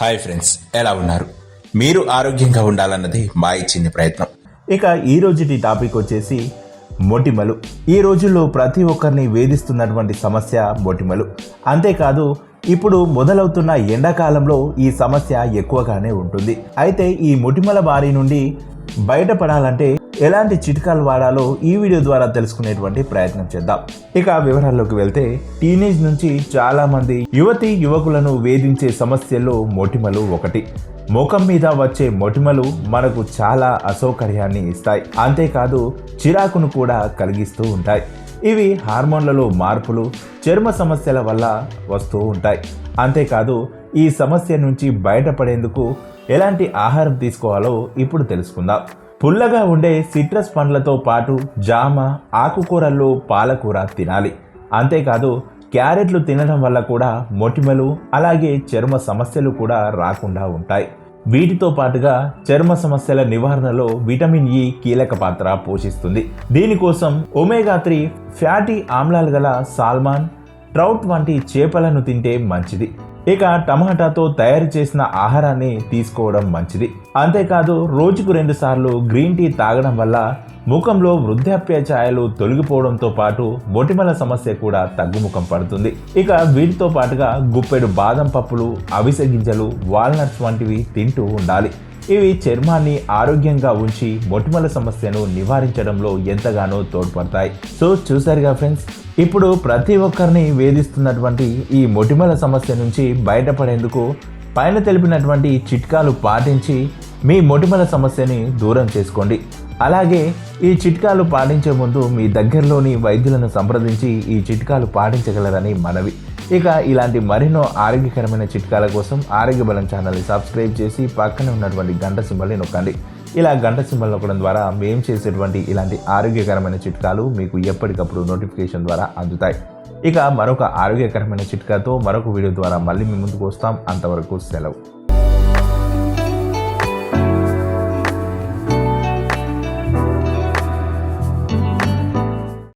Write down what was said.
Hi friends, ఎలా ఉన్నారు? మీరు ఆరోగ్యంగా ఉండాలన్నది మా చిన్న ప్రయత్నం. ఇక ఈ రోజుటి టాపిక్ వచ్చేసి మొటిమలు. ఈ రోజుల్లో ప్రతి ఒక్కరిని వేధిస్తున్నటువంటి సమస్య మొటిమలు. అంతేకాదు, ఇప్పుడు మొదలవుతున్న ఎండాకాలంలో ఈ సమస్య ఎక్కువగానే ఉంటుంది. అయితే ఈ మొటిమల బారి నుండి బయటపడాలంటే ఎలాంటి చిట్కాలు వాడాలో ఈ వీడియో ద్వారా తెలుసుకునేటువంటి ప్రయత్నం చేద్దాం. ఇక వివరాల్లోకి వెళ్తే, టీనేజ్ నుంచి చాలా మంది యువకులను వేధించే సమస్యల్లో మొటిమలు ఒకటి. ముఖం మీద వచ్చే మొటిమలు మనకు చాలా అసౌకర్యాన్ని ఇస్తాయి. అంతేకాదు, చిరాకును కూడా కలిగిస్తూ ఉంటాయి. ఇవి హార్మోన్లలో మార్పులు, చర్మ సమస్యల వల్ల వస్తూ ఉంటాయి. అంతేకాదు, ఈ సమస్య నుంచి బయటపడేందుకు ఎలాంటి ఆహారం తీసుకోవాలో ఇప్పుడు తెలుసుకుందాం. పుల్లగా ఉండే సిట్రస్ పండ్లతో పాటు జామ, ఆకుకూరల్లో పాలకూర తినాలి. అంతేకాదు, క్యారెట్లు తినడం వల్ల కూడా మొటిమలు అలాగే చర్మ సమస్యలు కూడా రాకుండా ఉంటాయి. వీటితో పాటుగా చర్మ సమస్యల నివారణలో విటమిన్ ఇ కీలక పాత్ర పోషిస్తుంది. దీనికోసం ఒమేగా 3 ఫ్యాటీ ఆమ్లాలు గల సాల్మాన్, ట్రౌట్ వంటి చేపలను తింటే మంచిది. ఇక టమాటాతో తయారు చేసిన ఆహారాన్ని తీసుకోవడం మంచిది. అంతేకాదు, రోజుకు 2 సార్లు గ్రీన్ టీ తాగడం వల్ల ముఖంలో వృద్ధాప్య ఛాయలు తొలగిపోవడంతో పాటు మొటిమల సమస్య కూడా తగ్గుముఖం పడుతుంది. ఇక వీటితో పాటుగా గుప్పెడు బాదం పప్పులు, అవిసె గింజలు, వాల్నట్స్ వంటివి తింటూ ఉండాలి. ఇవి చర్మాన్ని ఆరోగ్యంగా ఉంచి మొటిమల సమస్యను నివారించడంలో ఎంతగానో తోడ్పడతాయి. సో చూసారుగా ఫ్రెండ్స్, ఇప్పుడు ప్రతి ఒక్కరిని వేధిస్తున్నటువంటి ఈ మొటిమల సమస్య నుంచి బయటపడేందుకు పైన తెలిపినటువంటి చిట్కాలు పాటించి మీ మొటిమల సమస్యని దూరం చేసుకోండి. అలాగే ఈ చిట్కాలు పాటించే ముందు మీ దగ్గరలోని వైద్యులను సంప్రదించి ఈ చిట్కాలు పాటించగలరని మనవి. ఇక ఇలాంటి మరెన్నో ఆరోగ్యకరమైన చిట్కాల కోసం ఆరోగ్య బలం ఛానల్ని సబ్స్క్రైబ్ చేసి పక్కనే ఉన్నటువంటి గంట సింబల్ని నొక్కండి. ఇలా గంట సింబల్ నొక్కడం ద్వారా మేము చేసేటువంటి ఇలాంటి ఆరోగ్యకరమైన చిట్కాలు మీకు ఎప్పటికప్పుడు నోటిఫికేషన్ ద్వారా అందుతాయి. ఇక మరొక ఆరోగ్యకరమైన చిట్కాతో మరొక వీడియో ద్వారా మళ్ళీ మీ ముందుకు వస్తాం. అంతవరకు సెలవు.